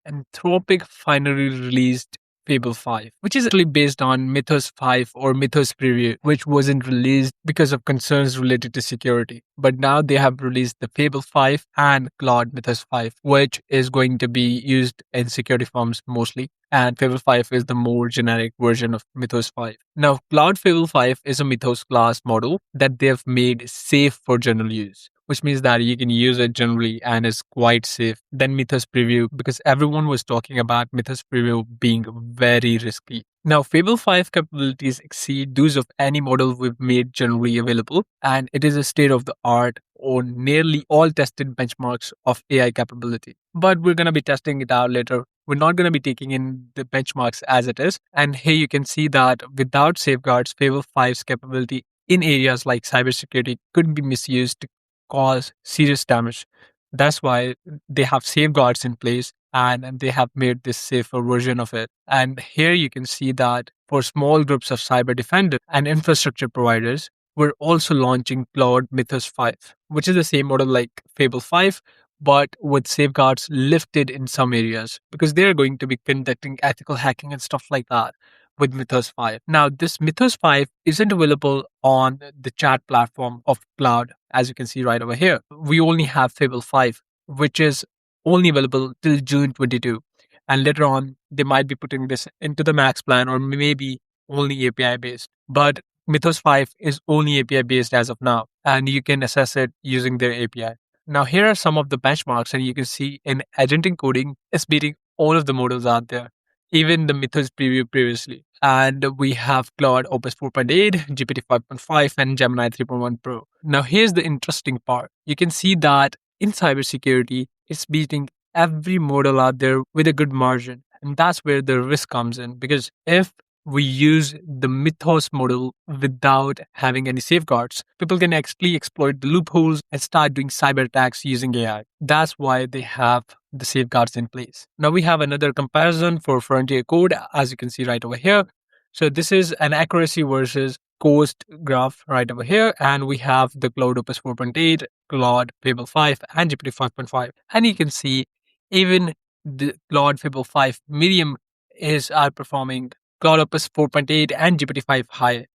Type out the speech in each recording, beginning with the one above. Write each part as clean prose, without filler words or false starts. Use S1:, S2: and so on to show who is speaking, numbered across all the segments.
S1: Anthropic finally released Fable 5, which is actually based on Mythos 5 or Mythos Preview, which wasn't released because of concerns related to security. But now they have released the Fable 5 and Claude Mythos 5, which is going to be used in security firms mostly. And Fable 5 is the more generic version of Mythos 5. Now, Claude Fable 5 is a Mythos class model that they've made safe for general use, which means that you can use it generally and is quite safe than Mythos Preview because everyone was talking about Mythos Preview being very risky. Now, Fable 5 capabilities exceed those of any model we've made generally available, and it is a state of the art on nearly all tested benchmarks of AI capability. But we're going to be testing it out later. We're not going to be taking in the benchmarks as it is. And here you can see that without safeguards, Fable 5's capability in areas like cybersecurity could be misused to cause serious damage. That's why they have safeguards in place and they have made this safer version of it. And here you can see that for small groups of cyber defenders and infrastructure providers, we're also launching Claude Mythos 5, which is the same model like Fable 5, but with safeguards lifted in some areas because they're going to be conducting ethical hacking and stuff like that with Mythos 5. Now, this Mythos 5 isn't available on the chat platform of Cloud, as you can see right over here. We only have Fable 5, which is only available till June 22. And later on, they might be putting this into the Max plan or maybe only API based. But Mythos 5 is only API based as of now, and you can assess it using their API. Now, here are some of the benchmarks, and you can see in agentic coding, it's beating all of the models out there, even the Mythos preview previously. And we have Claude Opus 4.8, GPT 5.5, and Gemini 3.1 Pro. Now, here's the interesting part. You can see that in cybersecurity, it's beating every model out there with a good margin. And that's where the risk comes in. Because if we use the Mythos model without having any safeguards, people can actually exploit the loopholes and start doing cyber attacks using AI. That's why they have the safeguards in place. Now we have another comparison for Frontier Code, as you can see right over here. So this is an accuracy versus cost graph right over here. And we have the Claude Opus 4.8, Claude Fable 5, and GPT 5.5. And you can see even the Claude Fable 5 medium is outperforming Claude Opus 4.8 and GPT-5 High,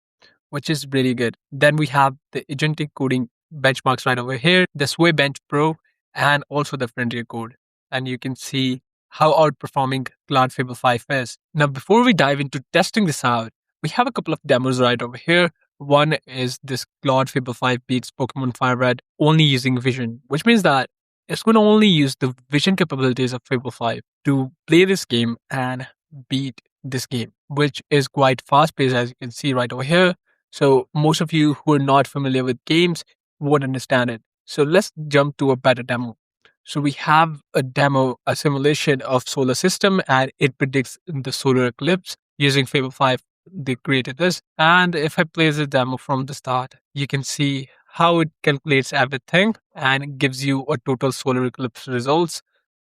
S1: which is really good. Then we have the agentic coding benchmarks right over here, the Sway Bench Pro, and also the Frontier Code. And you can see how outperforming Claude Fable 5 is. Now, before we dive into testing this out, we have a couple of demos right over here. One is this Claude Fable 5 beats Pokemon Fire Red only using vision, which means that it's going to only use the vision capabilities of Fable 5 to play this game and beat this game, which is quite fast paced, as you can see right over here. So most of you who are not familiar with games won't understand it. So let's jump to a better demo. So we have a demo, a simulation of solar system, and it predicts the solar eclipse using Fable 5. They created this. And if I play the demo from the start, you can see how it calculates everything and gives you a total solar eclipse results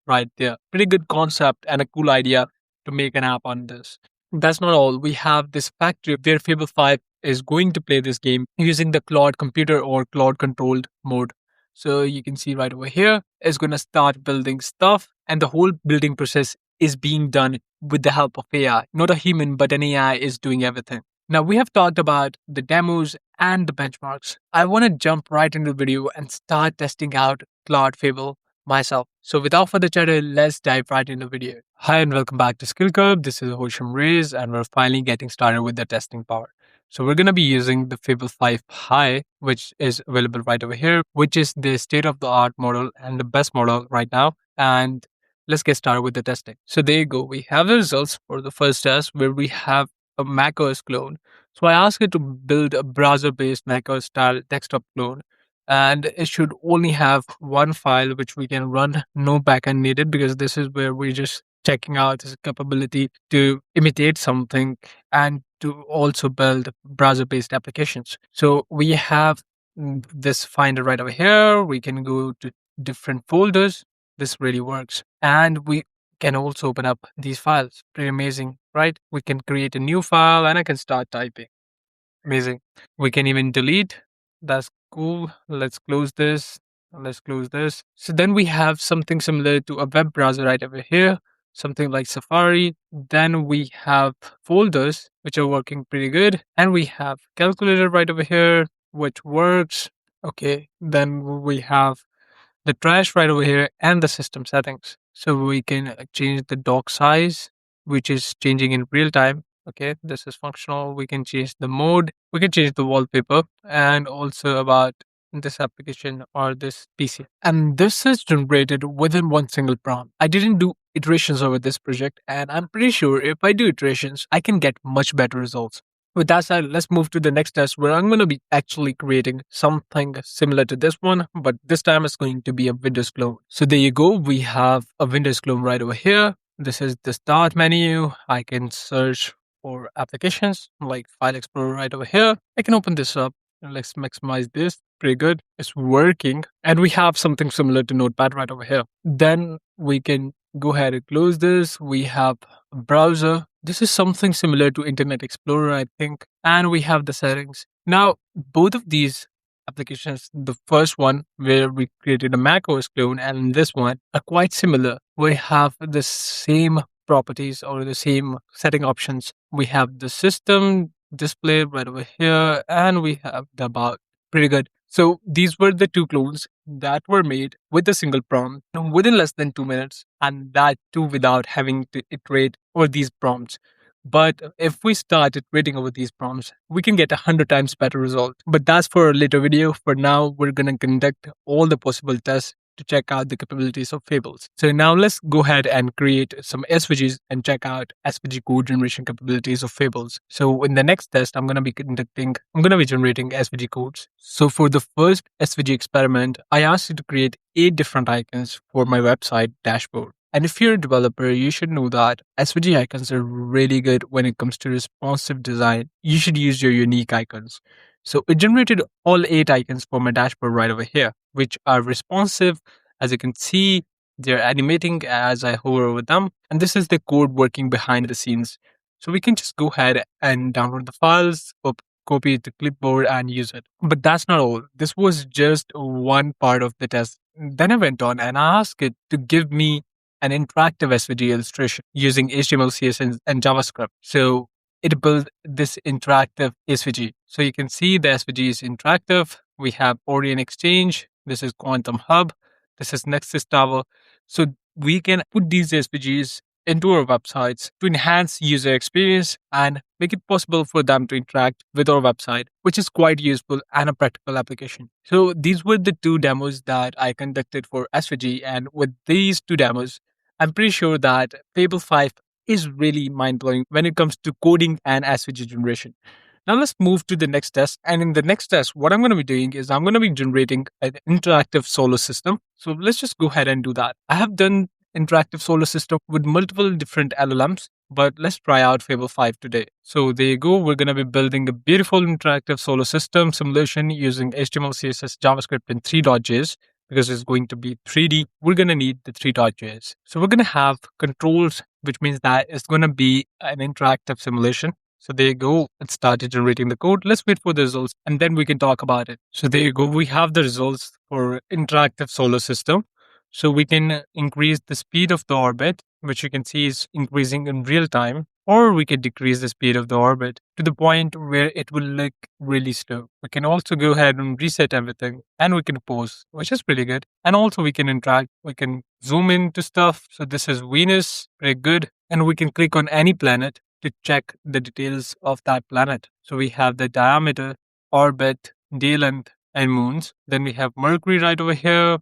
S1: right there. Pretty good concept and a cool idea to make an app on this. That's not all. We have this factory where Fable 5 is going to play this game using the Claude computer or Claude controlled mode. So you can see right over here, it's going to start building stuff, and the whole building process is being done with the help of AI. Not a human, but an AI is doing everything. Now we have talked about the demos and the benchmarks. I want to jump right into the video and start testing out Claude Fable myself. So without further ado, let's dive right into the video. Hi and welcome back to Skill Curve. This is Hosham Reyes and we're finally getting started with the testing part. So we're going to be using the Fable 5 High, which is available right over here, which is the state-of-the-art model and the best model right now. And let's get started with the testing. So there you go. We have the results for the first test where we have a macOS clone. So I asked it to build a browser-based macOS style desktop clone. And it should only have one file which we can run, no backend needed, because this is where we're just checking out this capability to imitate something and to also build browser-based applications. So we have this finder right over here. We can go to different folders. This really works. And we can also open up these files. Pretty amazing, right? We can create a new file and I can start typing. Amazing. We can even delete. That's cool. Let's close this. Let's close this. So then we have something similar to a web browser right over here. something like Safari. Then we have folders, which are working pretty good. And we have calculator right over here, which works. Okay. Then we have the trash right over here and the system settings. So we can change the dock size, which is changing in real time. Okay, this is functional. We can change the mode, we can change the wallpaper, and also about this application or this PC. And this is generated within one single prompt. I didn't do iterations over this project, and I'm pretty sure if I do iterations, I can get much better results. With that said, let's move to the next test where I'm going to be actually creating something similar to this one, but this time it's going to be a Windows clone. So there you go. We have a Windows clone right over here. This is the start menu. I can search for applications like File Explorer right over here. I can open this up. Let's maximize this. Pretty good. It's working. And we have something similar to Notepad right over here. Then we can go ahead and close this. We have a browser. This is something similar to Internet Explorer, I think. And we have the settings. Now, both of these applications, the first one where we created a macOS clone and this one are quite similar. We have the same properties or the same setting options. We have the system display right over here and we have the about. Pretty good. So these were the two clones that were made with a single prompt within less than 2 minutes, and that too without having to iterate over these prompts. But if we start iterating over these prompts, we can get 100 times better result. But that's for a later video. For now, we're going to conduct all the possible tests to check out the capabilities of Fables. So now let's go ahead and create some SVGs and check out SVG code generation capabilities of Fables. So in the next test, I'm going to be generating SVG codes. So for the first SVG experiment, I asked you to create 8 different icons for my website dashboard. And if you're a developer, you should know that SVG icons are really good when it comes to responsive design. You should use your unique icons. So it generated all 8 icons for my dashboard right over here, which are responsive. As you can see, they're animating as I hover over them. And this is the code working behind the scenes. So we can just go ahead and download the files, copy it to clipboard and use it. But that's not all. This was just one part of the test. Then I went on and I asked it to give me an interactive SVG illustration using HTML, CSS, and JavaScript. So it built this interactive SVG. So you can see the SVG is interactive. We have Orient Exchange. This is Quantum Hub. This is Nexus Tower. So we can put these SVGs into our websites to enhance user experience and make it possible for them to interact with our website, which is quite useful and a practical application. So these were the 2 demos that I conducted for SVG. And with these 2 demos, I'm pretty sure that Fable 5 is really mind-blowing when it comes to coding and SVG generation. Now let's move to the next test. And in the next test, what I'm going to be doing is I'm going to be generating an interactive solar system. So let's just go ahead and do that. I have done interactive solar system with multiple different LLMs, but let's try out Fable 5 today. So there you go. We're going to be building a beautiful interactive solar system simulation using HTML, CSS, JavaScript, and 3.js. Because it's going to be 3D, we're going to need the 3.js. So we're going to have controls, which means that it's going to be an interactive simulation. So there you go. It started generating the code. Let's wait for the results and then we can talk about it. So there you go. We have the results for interactive solar system. So we can increase the speed of the orbit, which you can see is increasing in real time. Or we can decrease the speed of the orbit to the point where it will look really slow. We can also go ahead and reset everything and we can pause, which is pretty good. And also we can interact. We can zoom into stuff. So this is Venus, pretty good. And we can click on any planet to check the details of that planet. So we have the diameter, orbit, day length, and moons. Then we have Mercury right over here.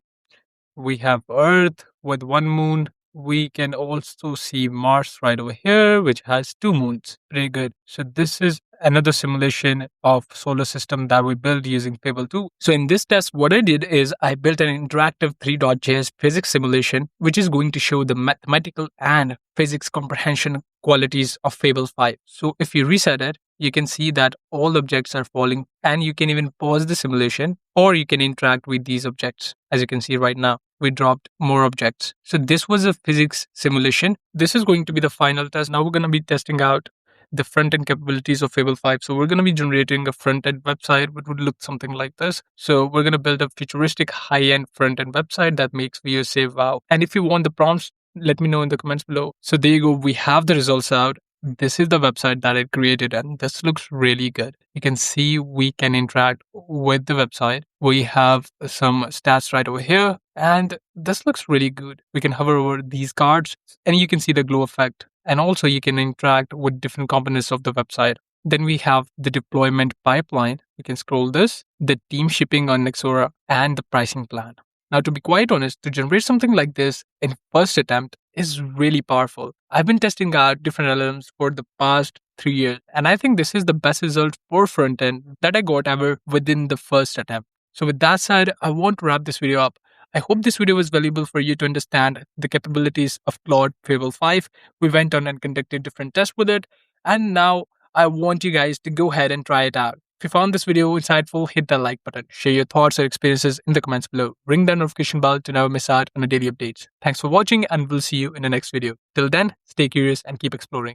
S1: We have Earth with 1 moon. We can also see Mars right over here, which has 2 moons. Pretty good. So this is another simulation of solar system that we built using Fable 2. So in this test, what I did is I built an interactive 3.js physics simulation, which is going to show the mathematical and physics comprehension qualities of Fable 5. So if you reset it, you can see that all objects are falling and you can even pause the simulation or you can interact with these objects. As you can see right now, we dropped more objects. So this was a physics simulation. This is going to be the final test. Now we're going to be testing out the front-end capabilities of Fable 5. So we're going to be generating a front-end website which would look something like this. So we're going to build a futuristic high-end front-end website that makes viewers say wow. And if you want the prompts Let me know in the comments below. So there you go. We have the results out. This is the website that it created, and this looks really good. You can see we can interact with the website. We have some stats right over here, and this looks really good. We can hover over these cards, and you can see the glow effect. And also, you can interact with different components of the website. Then we have the deployment pipeline. We can scroll this, the team shipping on Nexora, and the pricing plan. Now, to be quite honest, to generate something like this in first attempt is really powerful. I've been testing out different LLMs for the past 3 years, and I think this is the best result for front end that I got ever within the first attempt. So with that said, I want to wrap this video up. I hope this video was valuable for you to understand the capabilities of Claude Fable 5. We went on and conducted different tests with it, and now I want you guys to go ahead and try it out. If you found this video insightful, hit that like button, share your thoughts or experiences in the comments below, ring the notification bell to never miss out on the daily updates. Thanks for watching, and we'll see you in the next video. Till then, stay curious and keep exploring.